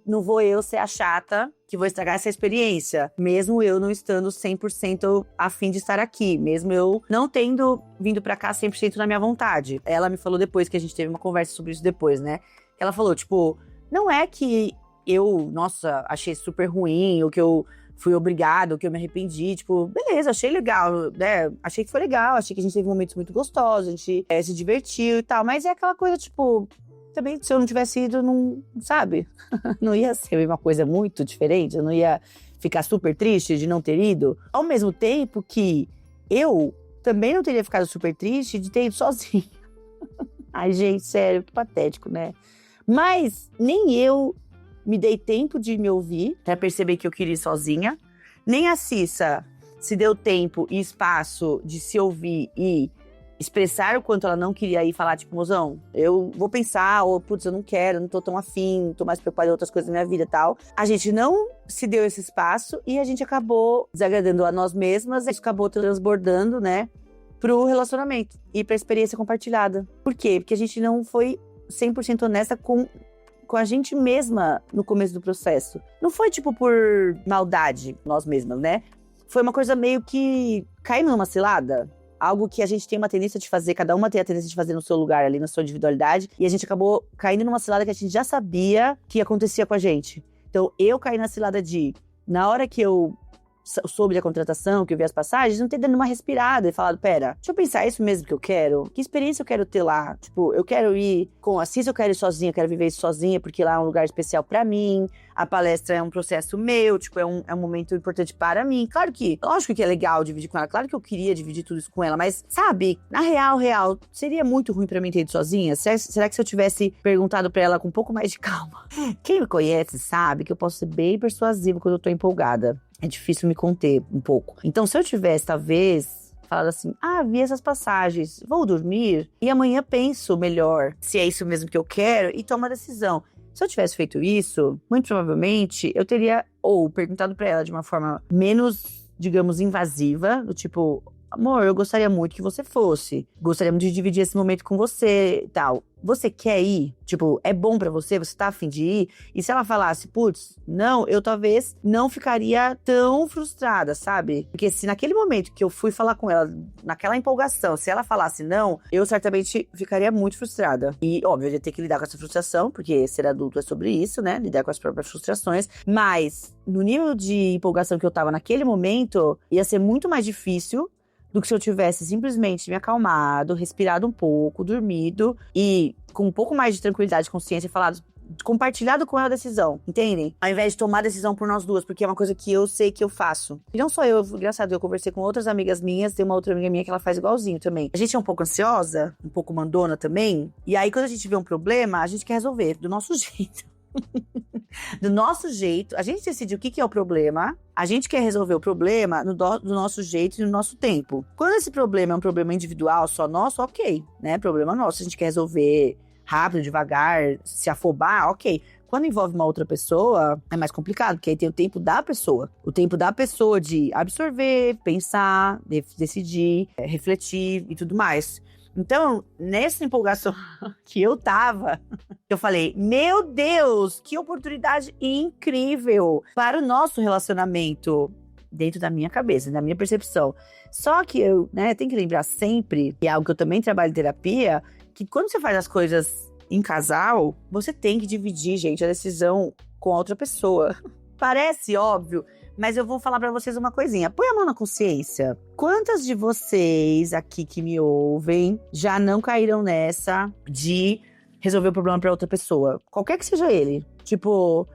Não vou eu ser a chata que vou estragar essa experiência, mesmo eu não estando 100% a fim de estar aqui, mesmo eu não tendo vindo pra cá 100% na minha vontade. Ela me falou depois, que a gente teve uma conversa sobre isso depois, né? Ela falou, tipo, não é que eu, nossa, achei super ruim, ou que eu fui obrigada, ou que eu me arrependi, tipo, beleza, achei legal, né? Achei que foi legal, achei que a gente teve momentos muito gostosos, a gente se divertiu e tal, mas é aquela coisa, tipo, também, se eu não tivesse ido, não, sabe? Não ia ser uma coisa muito diferente, eu não ia ficar super triste de não ter ido. Ao mesmo tempo que eu também não teria ficado super triste de ter ido sozinha. Ai, gente, sério, que patético, né? Mas nem eu me dei tempo de me ouvir pra perceber que eu queria ir sozinha, nem a Cissa se deu tempo e espaço de se ouvir e expressar o quanto ela não queria ir, falar, tipo, mozão, eu vou pensar, ou, putz, eu não quero, não tô tão afim, tô mais preocupada em outras coisas da minha vida e tal. A gente não se deu esse espaço e a gente acabou desagradando a nós mesmas, isso acabou transbordando, né, pro relacionamento e pra experiência compartilhada. Por quê? Porque a gente não foi 100% honesta com a gente mesma no começo do processo. Não foi, tipo, por maldade, nós mesmas, né? Foi uma coisa meio que cair numa cilada. Algo que a gente tem uma tendência de fazer, cada uma tem a tendência de fazer no seu lugar ali, na sua individualidade. E a gente acabou caindo numa cilada que a gente já sabia que acontecia com a gente. Então, eu caí na cilada de, na hora que eu soube da contratação, que eu vi as passagens, não ter dado uma respirada e falado, pera, deixa eu pensar, é isso mesmo que eu quero? Que experiência eu quero ter lá? Tipo, eu quero ir com a Cissa, eu quero ir sozinha, eu quero viver isso sozinha, porque lá é um lugar especial pra mim, a palestra é um processo meu, tipo, é um momento importante para mim. Claro que, lógico que é legal dividir com ela, claro que eu queria dividir tudo isso com ela, mas, sabe, na real, seria muito ruim pra mim ter ido sozinha? Será que se eu tivesse perguntado pra ela com um pouco mais de calma? Quem me conhece sabe que eu posso ser bem persuasiva quando eu tô empolgada. É difícil me conter um pouco. Então, se eu tivesse, talvez, falado assim, vi essas passagens, vou dormir e amanhã penso melhor se é isso mesmo que eu quero e tomo a decisão. Se eu tivesse feito isso, muito provavelmente eu teria ou perguntado pra ela de uma forma menos, digamos, invasiva, do tipo, amor, eu gostaria muito que você fosse. Gostaria muito de dividir esse momento com você e tal. Você quer ir? Tipo, é bom pra você? Você tá a fim de ir? E se ela falasse, putz, não, eu talvez não ficaria tão frustrada, sabe? Porque se naquele momento que eu fui falar com ela, naquela empolgação, se ela falasse não, eu certamente ficaria muito frustrada. E, óbvio, eu ia ter que lidar com essa frustração, porque ser adulto é sobre isso, né? Lidar com as próprias frustrações. Mas, no nível de empolgação que eu tava naquele momento, ia ser muito mais difícil do que se eu tivesse simplesmente me acalmado, respirado um pouco, dormido e com um pouco mais de tranquilidade e consciência falado, compartilhado com ela a decisão, entendem? Ao invés de tomar a decisão por nós duas, porque é uma coisa que eu sei que eu faço. E não só eu, engraçado, eu conversei com outras amigas minhas, tem uma outra amiga minha que ela faz igualzinho também. A gente é um pouco ansiosa, um pouco mandona também, e aí quando a gente vê um problema, a gente quer resolver do nosso jeito. Do nosso jeito, a gente decide o que é o problema, a gente quer resolver o problema do nosso jeito e no nosso tempo. Quando esse problema é um problema individual, só nosso, ok, né? Problema nosso, a gente quer resolver rápido, devagar, se afobar, ok. Quando envolve uma outra pessoa, é mais complicado, porque aí tem o tempo da pessoa. O tempo da pessoa de absorver, pensar, decidir, refletir e tudo mais. Então, nessa empolgação que eu tava, eu falei, meu Deus, que oportunidade incrível para o nosso relacionamento, dentro da minha cabeça, da minha percepção. Só que eu, tenho que lembrar sempre, e é algo que eu também trabalho em terapia, que quando você faz as coisas em casal, você tem que dividir, gente, a decisão com a outra pessoa. Parece óbvio, mas eu vou falar pra vocês uma coisinha. Põe a mão na consciência. Quantas de vocês aqui que me ouvem já não caíram nessa de resolver o problema pra outra pessoa? Qualquer que seja ele. Tipo,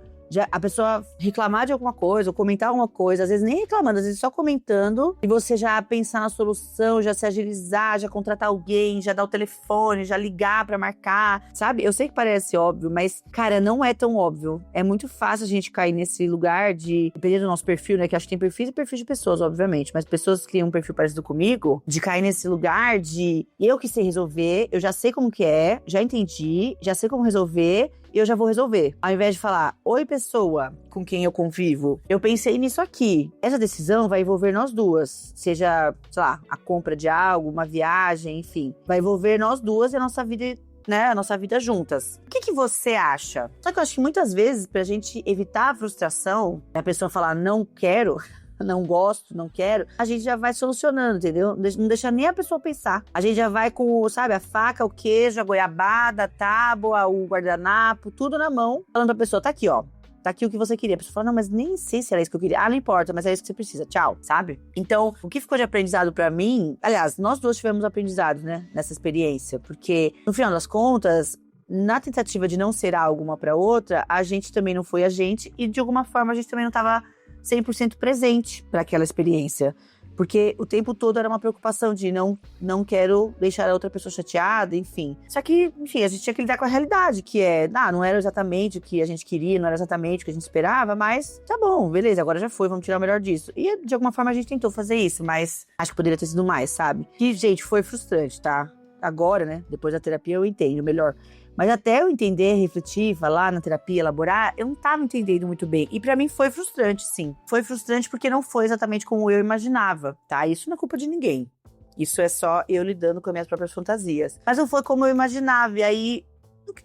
a pessoa reclamar de alguma coisa ou comentar alguma coisa, às vezes nem reclamando, às vezes só comentando, e você já pensar na solução, já se agilizar, já contratar alguém, já dar o telefone, já ligar pra marcar, sabe? Eu sei que parece óbvio, mas, cara, não é tão óbvio. É muito fácil a gente cair nesse lugar de, dependendo do nosso perfil, né? Que acho que tem perfis e perfis de pessoas, obviamente, mas pessoas que criam um perfil parecido comigo, de cair nesse lugar de eu que sei resolver, eu já sei como que é, já entendi, já sei como resolver, e eu já vou resolver. Ao invés de falar, oi pessoa com quem eu convivo, eu pensei nisso aqui. Essa decisão vai envolver nós duas. Seja, sei lá, a compra de algo, uma viagem, enfim. Vai envolver nós duas e a nossa vida, né? A nossa vida juntas. O que você acha? Só que eu acho que muitas vezes, pra gente evitar a frustração, a pessoa falar, não quero, não gosto, não quero, a gente já vai solucionando, entendeu? Não deixa nem a pessoa pensar. A gente já vai com, sabe, a faca, o queijo, a goiabada, a tábua, o guardanapo, tudo na mão, falando pra pessoa, tá aqui, ó. Tá aqui o que você queria. A pessoa fala, não, mas nem sei se era isso que eu queria. Ah, não importa, mas é isso que você precisa. Tchau, sabe? Então, o que ficou de aprendizado pra mim... Aliás, nós duas tivemos aprendizado, né? Nessa experiência. Porque, no final das contas, na tentativa de não ser algo uma pra outra, a gente também não foi a gente. E, de alguma forma, a gente também não tava 100% presente para aquela experiência. Porque o tempo todo era uma preocupação de não quero deixar a outra pessoa chateada, enfim. Só que, enfim, a gente tinha que lidar com a realidade, que é, não era exatamente o que a gente queria, não era exatamente o que a gente esperava, mas tá bom, beleza, agora já foi, vamos tirar o melhor disso. E, de alguma forma, a gente tentou fazer isso, mas acho que poderia ter sido mais, sabe? E, gente, foi frustrante, tá? Agora, né, depois da terapia eu entendo melhor. Mas até eu entender, refletir, falar na terapia, elaborar, eu não tava entendendo muito bem. E pra mim foi frustrante, sim. Foi frustrante porque não foi exatamente como eu imaginava, tá? Isso não é culpa de ninguém. Isso é só eu lidando com as minhas próprias fantasias. Mas não foi como eu imaginava. E aí,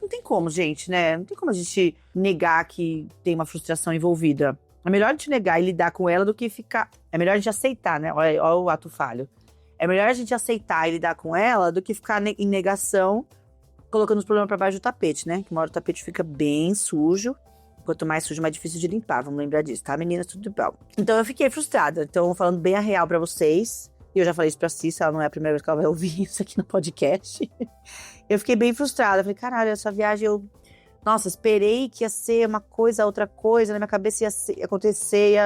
não tem como, gente, né? Não tem como a gente negar que tem uma frustração envolvida. É melhor a gente negar e lidar com ela do que ficar... É melhor a gente aceitar, né? Olha o ato falho. É melhor a gente aceitar e lidar com ela do que ficar em negação, colocando os problemas pra baixo do tapete, né? Que uma hora o tapete fica bem sujo. Quanto mais sujo, mais difícil de limpar. Vamos lembrar disso, tá, meninas? Tudo bom. Então, eu fiquei frustrada. Então, falando bem a real pra vocês. E eu já falei isso pra Cissa, ela não é a primeira vez que ela vai ouvir isso aqui no podcast. Eu fiquei bem frustrada. Falei, caralho, essa viagem eu... Nossa, esperei que ia ser uma coisa, outra coisa. Na minha cabeça ia acontecer,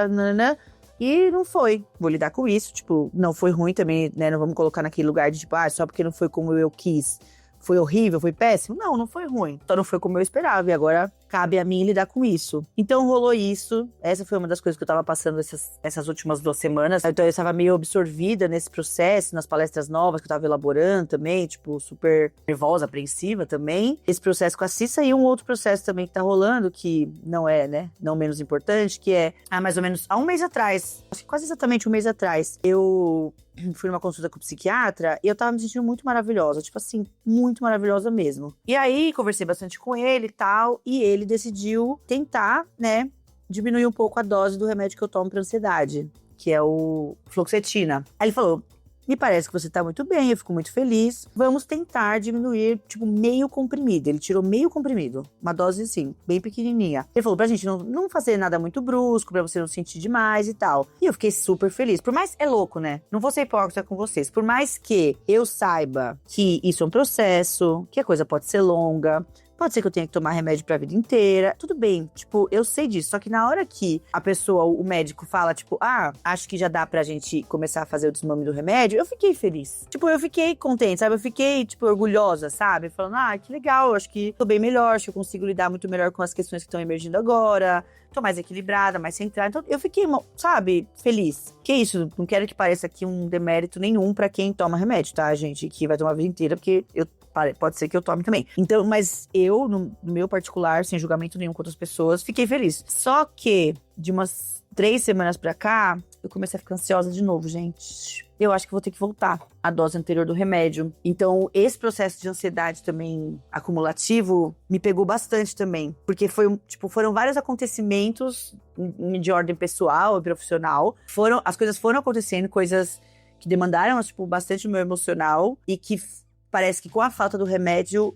e não foi. Vou lidar com isso. Tipo, não foi ruim também, né? Não vamos colocar naquele lugar de, tipo, só porque não foi como eu quis. Foi horrível, foi péssimo? Não foi ruim. Só não foi como eu esperava. E agora, cabe a mim lidar com isso. Então rolou isso, essa foi uma das coisas que eu tava passando essas últimas 2 semanas. Então eu estava meio absorvida nesse processo, nas palestras novas que eu tava elaborando também, tipo, super nervosa, apreensiva também. Esse processo com a Cissa e um outro processo também que tá rolando, que não é, né, não menos importante, que é, mais ou menos há um mês atrás, acho que quase exatamente um mês atrás, eu fui numa consulta com o psiquiatra e eu tava me sentindo muito maravilhosa, tipo assim, muito maravilhosa mesmo. E aí, conversei bastante com ele e tal, e ele decidiu tentar, né, diminuir um pouco a dose do remédio que eu tomo pra ansiedade, que é o fluoxetina. Aí ele falou: me parece que você tá muito bem, eu fico muito feliz. Vamos tentar diminuir, tipo, meio comprimido. Ele tirou meio comprimido, uma dose assim, bem pequenininha. Ele falou pra gente não fazer nada muito brusco, pra você não sentir demais e tal. E eu fiquei super feliz. Por mais, é louco, né? Não vou ser hipócrita com vocês. Por mais que eu saiba que isso é um processo, que a coisa pode ser longa, pode ser que eu tenha que tomar remédio pra vida inteira. Tudo bem, tipo, eu sei disso. Só que na hora que a pessoa, o médico fala, tipo, acho que já dá pra gente começar a fazer o desmame do remédio, eu fiquei feliz. Tipo, eu fiquei contente, sabe? Eu fiquei, tipo, orgulhosa, sabe? Falando, que legal, acho que tô bem melhor, acho que eu consigo lidar muito melhor com as questões que estão emergindo agora. Tô mais equilibrada, mais centrada. Então, eu fiquei, sabe, feliz. Que isso, não quero que pareça aqui um demérito nenhum pra quem toma remédio, tá, gente? Que vai tomar a vida inteira, porque pode ser que eu tome também. Então, mas eu, no meu particular, sem julgamento nenhum com outras pessoas, fiquei feliz. Só que, de umas 3 semanas pra cá, eu comecei a ficar ansiosa de novo, gente. Eu acho que vou ter que voltar à dose anterior do remédio. Então, esse processo de ansiedade também acumulativo me pegou bastante também. Porque foram vários acontecimentos de ordem pessoal e profissional. As coisas foram acontecendo, coisas que demandaram, tipo, bastante do meu emocional e que parece que com a falta do remédio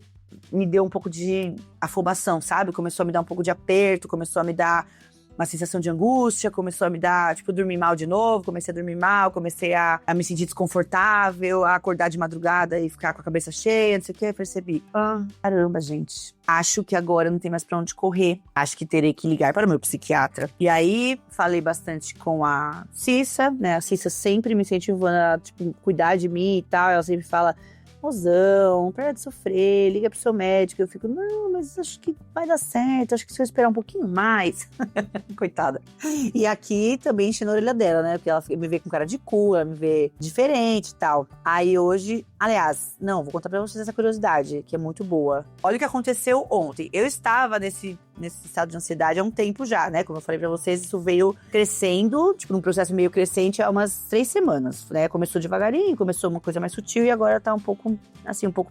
me deu um pouco de afobação, sabe? Começou a me dar um pouco de aperto, começou a me dar uma sensação de angústia, começou a me dar, tipo, dormir mal de novo, comecei a dormir mal, comecei a me sentir desconfortável, a acordar de madrugada e ficar com a cabeça cheia, não sei o que, eu percebi. Caramba, gente. Acho que agora não tem mais pra onde correr. Acho que terei que ligar para o meu psiquiatra. E aí, falei bastante com a Cissa, né? A Cissa sempre me incentivando a, tipo, cuidar de mim e tal. Ela sempre fala: mozão, para de sofrer, liga pro seu médico. Eu fico, não, mas acho que vai dar certo, acho que se eu esperar um pouquinho mais. Coitada. E aqui também enchendo a orelha dela, né? Porque ela me vê com cara de cu, ela me vê diferente e tal. Aí hoje, aliás, não, vou contar pra vocês essa curiosidade, que é muito boa. Olha o que aconteceu ontem. Eu estava nesse estado de ansiedade há um tempo já, né? Como eu falei pra vocês, isso veio crescendo, tipo, num processo meio crescente há umas 3 semanas, né? Começou devagarinho, começou uma coisa mais sutil e agora tá um pouco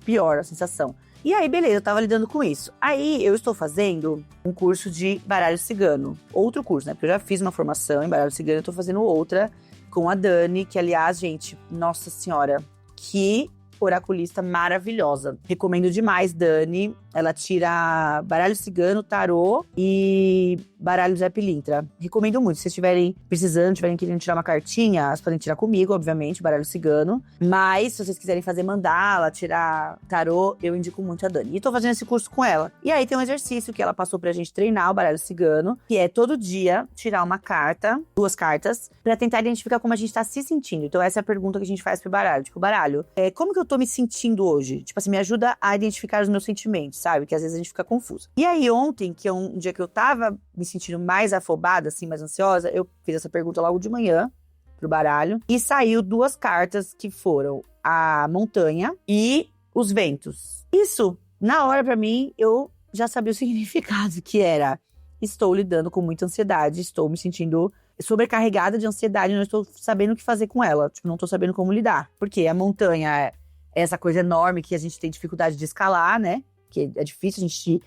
pior a sensação. E aí, beleza, eu tava lidando com isso. Aí, eu estou fazendo um curso de baralho cigano. Outro curso, né? Porque eu já fiz uma formação em baralho cigano, eu tô fazendo outra com a Dani, que, aliás, gente, nossa senhora, que oraculista maravilhosa. Recomendo demais, Dani. Ela tira baralho cigano, tarô e baralho Zé Pilintra. Recomendo muito. Se vocês estiverem precisando, estiverem querendo tirar uma cartinha, vocês podem tirar comigo, obviamente, baralho cigano. Mas, se vocês quiserem fazer mandala, tirar tarô, eu indico muito a Dani. E tô fazendo esse curso com ela. E aí tem um exercício que ela passou pra gente treinar o baralho cigano, que é todo dia tirar uma carta, 2 cartas, pra tentar identificar como a gente tá se sentindo. Então essa é a pergunta que a gente faz pro baralho. Tipo, baralho, como que eu tô me sentindo hoje? Tipo assim, me ajuda a identificar os meus sentimentos, sabe? Que às vezes a gente fica confuso. E aí ontem, que é um dia que eu tava me sentindo mais afobada, assim, mais ansiosa, eu fiz essa pergunta logo de manhã pro baralho. E saiu 2 cartas que foram a montanha e os ventos. Isso, na hora pra mim, eu já sabia o significado, que era: estou lidando com muita ansiedade, estou me sentindo sobrecarregada de ansiedade, não estou sabendo o que fazer com ela. Tipo, não estou sabendo como lidar. Porque a montanha é essa coisa enorme que a gente tem dificuldade de escalar, né? Que é difícil a gente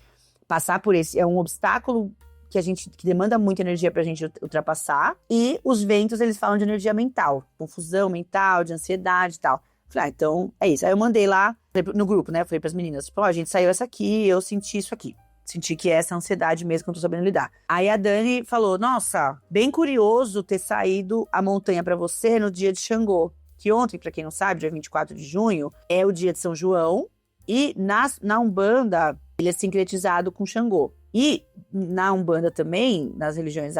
passar por esse. É um obstáculo que demanda muita energia pra gente ultrapassar. E os ventos, eles falam de energia mental. Confusão mental, de ansiedade e tal. Falei, então é isso. Aí eu mandei lá no grupo, né? Falei pras meninas, tipo, a gente saiu essa aqui, eu senti isso aqui. Senti que é essa ansiedade mesmo que eu não tô sabendo lidar. Aí a Dani falou, nossa, bem curioso ter saído a montanha pra você no dia de Xangô. Que ontem, pra quem não sabe, dia 24 de junho, é o dia de São João. E na Umbanda, ele é sincretizado com Xangô. E na Umbanda também, nas religiões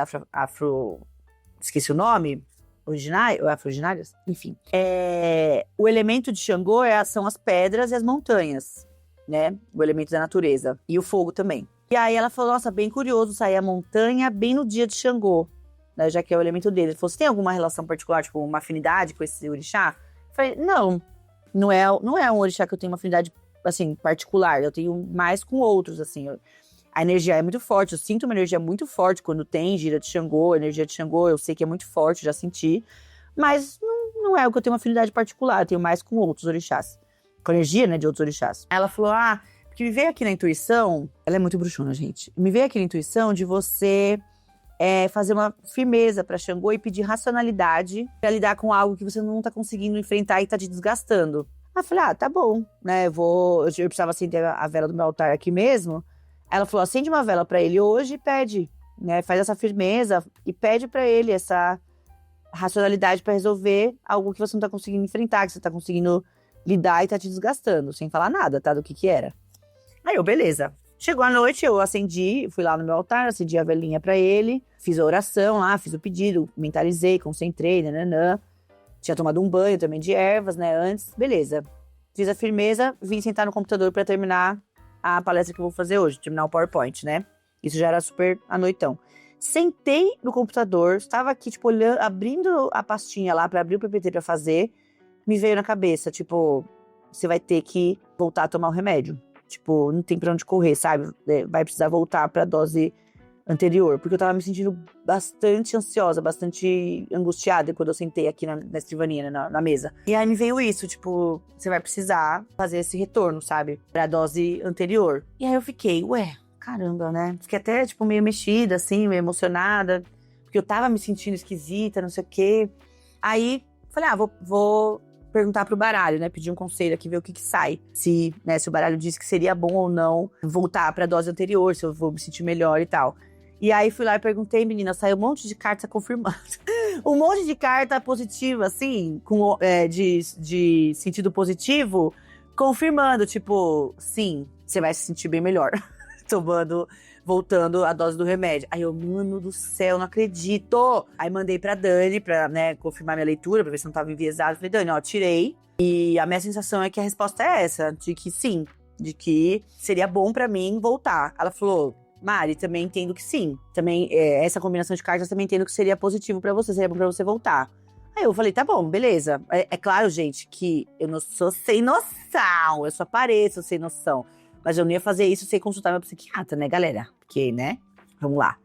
esqueci o nome, afro-originárias? Enfim. O elemento de Xangô são as pedras e as montanhas, né? O elemento da natureza. E o fogo também. E aí ela falou, nossa, bem curioso sair a montanha bem no dia de Xangô, né, já que é o elemento dele. Ele falou, você tem alguma relação particular, tipo, uma afinidade com esse orixá? Eu falei, não é um orixá que eu tenho uma afinidade, assim, particular. Eu tenho mais com outros, assim. A energia é muito forte, eu sinto uma energia muito forte quando tem gira de Xangô, energia de Xangô, eu sei que é muito forte, já senti. Mas não é o que eu tenho uma afinidade particular, eu tenho mais com outros orixás. Com energia, né, de outros orixás. Aí ela falou, porque me veio aqui na intuição, ela é muito bruxona, gente. Me veio aqui na intuição de você fazer uma firmeza pra Xangô e pedir racionalidade pra lidar com algo que você não tá conseguindo enfrentar e tá te desgastando. Aí eu falei, tá bom, né, eu precisava acender a vela do meu altar aqui mesmo. Ela falou, acende uma vela pra ele hoje e pede, né, faz essa firmeza e pede pra ele essa racionalidade pra resolver algo que você não tá conseguindo enfrentar, que você tá conseguindo lidar e tá te desgastando, sem falar nada, tá, do que era. Aí eu, beleza. Chegou a noite, eu acendi, fui lá no meu altar, acendi a velhinha pra ele, fiz a oração lá, fiz o pedido, mentalizei, concentrei, nananã. Tinha tomado um banho também de ervas, né, antes, beleza. Fiz a firmeza, vim sentar no computador pra terminar a palestra que eu vou fazer hoje, terminar o PowerPoint, né. Isso já era super à noitão. Sentei no computador, estava aqui, tipo, olhando, abrindo a pastinha lá pra abrir o PPT pra fazer, me veio na cabeça, tipo, você vai ter que voltar a tomar o remédio. Tipo, não tem pra onde correr, sabe? Vai precisar voltar pra dose anterior. Porque eu tava me sentindo bastante ansiosa, bastante angustiada quando eu sentei aqui na escrivaninha, né, na mesa. E aí me veio isso, tipo, você vai precisar fazer esse retorno, sabe? Pra dose anterior. E aí eu fiquei, caramba, né? Fiquei até, tipo, meio mexida, assim, meio emocionada. Porque eu tava me sentindo esquisita, não sei o quê. Aí, falei, vou perguntar pro baralho, né? Pedir um conselho aqui, ver o que sai. Se o baralho diz que seria bom ou não voltar pra dose anterior, se eu vou me sentir melhor e tal. E aí fui lá e perguntei, menina, saiu um monte de carta confirmando. Um monte de carta positiva, assim, de sentido positivo, confirmando, tipo, sim, você vai se sentir bem melhor. Voltando a dose do remédio. Aí eu, mano do céu, não acredito. Aí mandei pra Dani, pra, né, confirmar minha leitura, pra ver se não tava enviesado. Falei, Dani, tirei. E a minha sensação é que a resposta é essa, de que sim, de que seria bom pra mim voltar. Ela falou, Mari, também entendo que sim. Também, essa combinação de cartas também entendo que seria positivo pra você, seria bom pra você voltar. Aí eu falei, tá bom, beleza. É claro, gente, que eu não sou sem noção, eu só pareço sem noção. Mas eu não ia fazer isso sem consultar meu psiquiatra, né, galera? Porque, né, vamos lá.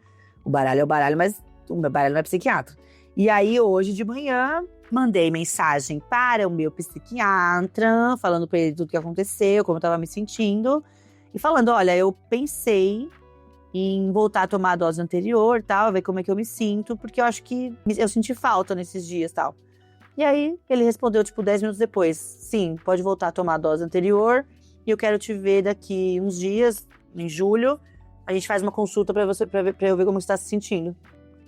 O baralho é o baralho, mas o meu baralho não é psiquiatra. E aí, hoje de manhã, mandei mensagem para o meu psiquiatra, falando pra ele tudo que aconteceu, como eu tava me sentindo. E falando, olha, eu pensei em voltar a tomar a dose anterior, tal, ver como é que eu me sinto, porque eu acho que eu senti falta nesses dias, tal. E aí, ele respondeu, tipo, 10 minutos depois. Sim, pode voltar a tomar a dose anterior. E eu quero te ver daqui uns dias, em julho. A gente faz uma consulta pra eu ver como você tá se sentindo.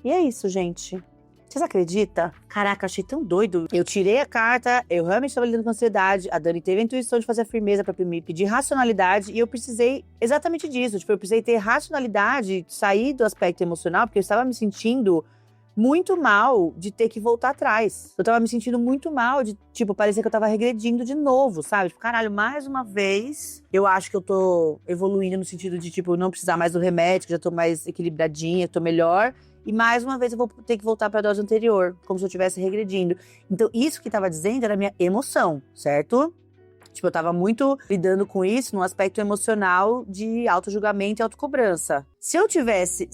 E é isso, gente. Vocês acreditam? Caraca, achei tão doido. Eu tirei a carta, eu realmente estava lidando com ansiedade. A Dani teve a intuição de fazer a firmeza pra me pedir racionalidade. E eu precisei exatamente disso. Tipo, eu precisei ter racionalidade, sair do aspecto emocional, porque eu estava me sentindo muito mal de ter que voltar atrás. Eu tava me sentindo muito mal de, tipo, parecia que eu tava regredindo de novo, sabe? Tipo, caralho, mais uma vez, eu acho que eu tô evoluindo no sentido de, tipo, não precisar mais do remédio, que já tô mais equilibradinha, tô melhor. E mais uma vez eu vou ter que voltar pra dose anterior, como se eu estivesse regredindo. Então, isso que tava dizendo era a minha emoção, certo? Tipo, eu tava muito lidando com isso num aspecto emocional de auto-julgamento e autocobrança. Se eu tivesse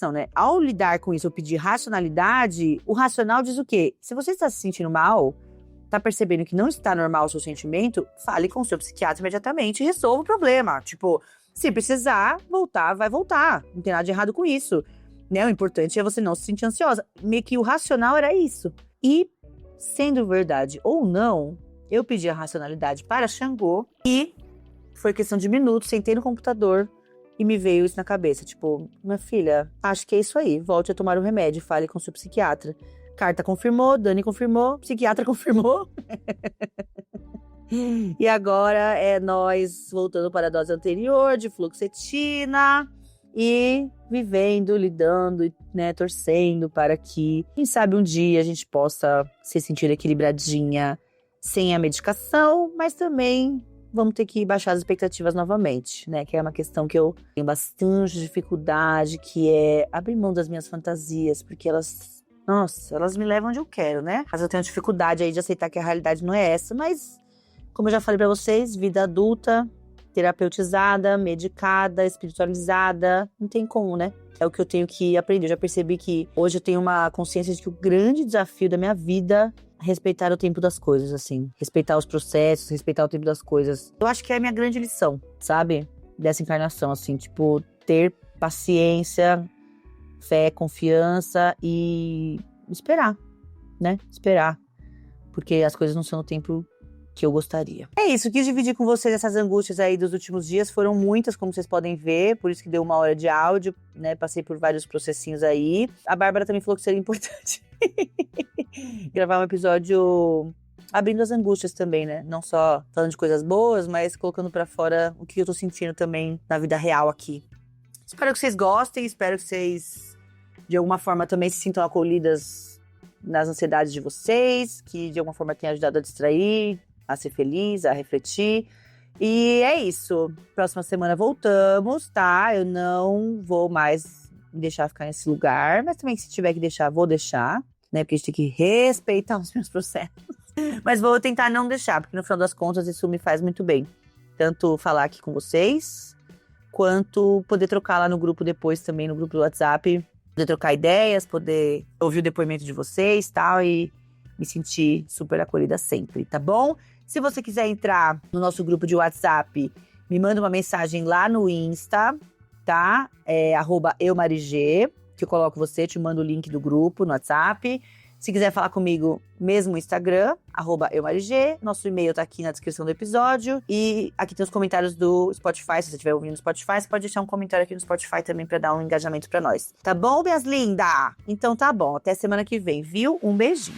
não, né? Ao lidar com isso, eu pedir racionalidade, o racional diz o quê? Se você está se sentindo mal, tá percebendo que não está normal o seu sentimento, fale com o seu psiquiatra imediatamente e resolva o problema. Tipo, se precisar voltar, vai voltar. Não tem nada de errado com isso. Né? O importante é você não se sentir ansiosa. Meio que o racional era isso. E, sendo verdade ou não, eu pedi a racionalidade para Xangô e foi questão de minutos, sentei no computador e me veio isso na cabeça. Tipo, minha filha, acho que é isso aí. Volte a tomar o remédio, fale com o seu psiquiatra. Carta confirmou, Dani confirmou, psiquiatra confirmou. E agora é nós voltando para a dose anterior de fluoxetina e vivendo, lidando, né, torcendo para que, quem sabe, um dia a gente possa se sentir equilibradinha, sem a medicação, mas também vamos ter que baixar as expectativas novamente, né? Que é uma questão que eu tenho bastante dificuldade, que é abrir mão das minhas fantasias, porque elas me levam onde eu quero, né? Mas eu tenho dificuldade aí de aceitar que a realidade não é essa, mas como eu já falei pra vocês, vida adulta, terapeutizada, medicada, espiritualizada, não tem como, né? É o que eu tenho que aprender. Eu já percebi que hoje eu tenho uma consciência de que o grande desafio da minha vida é respeitar o tempo das coisas, assim. Respeitar os processos, respeitar o tempo das coisas. Eu acho que é a minha grande lição, sabe? Dessa encarnação, assim. Tipo, ter paciência, fé, confiança e esperar, né? Esperar. Porque as coisas não são no tempo que eu gostaria. É isso, quis dividir com vocês essas angústias aí dos últimos dias. Foram muitas, como vocês podem ver, por isso que deu 1 hora de áudio, né? Passei por vários processinhos aí. A Bárbara também falou que seria importante gravar um episódio abrindo as angústias também, né? Não só falando de coisas boas, mas colocando pra fora o que eu tô sentindo também na vida real aqui. Espero que vocês gostem, espero que vocês, de alguma forma, também se sintam acolhidas nas ansiedades de vocês, que de alguma forma tenha ajudado a distrair, a ser feliz, a refletir. E é isso. Próxima semana voltamos, tá? Eu não vou mais me deixar ficar nesse lugar, mas também se tiver que deixar, vou deixar, né? Porque a gente tem que respeitar os meus processos. Mas vou tentar não deixar, porque no final das contas isso me faz muito bem. Tanto falar aqui com vocês, quanto poder trocar lá no grupo depois também, no grupo do WhatsApp. Poder trocar ideias, poder ouvir o depoimento de vocês e tal, e me sentir super acolhida sempre, tá bom? Se você quiser entrar no nosso grupo de WhatsApp, me manda uma mensagem lá no Insta, tá? É @eumarigê, que eu coloco você, te mando o link do grupo no WhatsApp. Se quiser falar comigo, mesmo no Instagram, @eumarigê. Nosso e-mail tá aqui na descrição do episódio. E aqui tem os comentários do Spotify. Se você estiver ouvindo no Spotify, você pode deixar um comentário aqui no Spotify também pra dar um engajamento pra nós. Tá bom, minhas lindas? Então tá bom. Até semana que vem, viu? Um beijinho.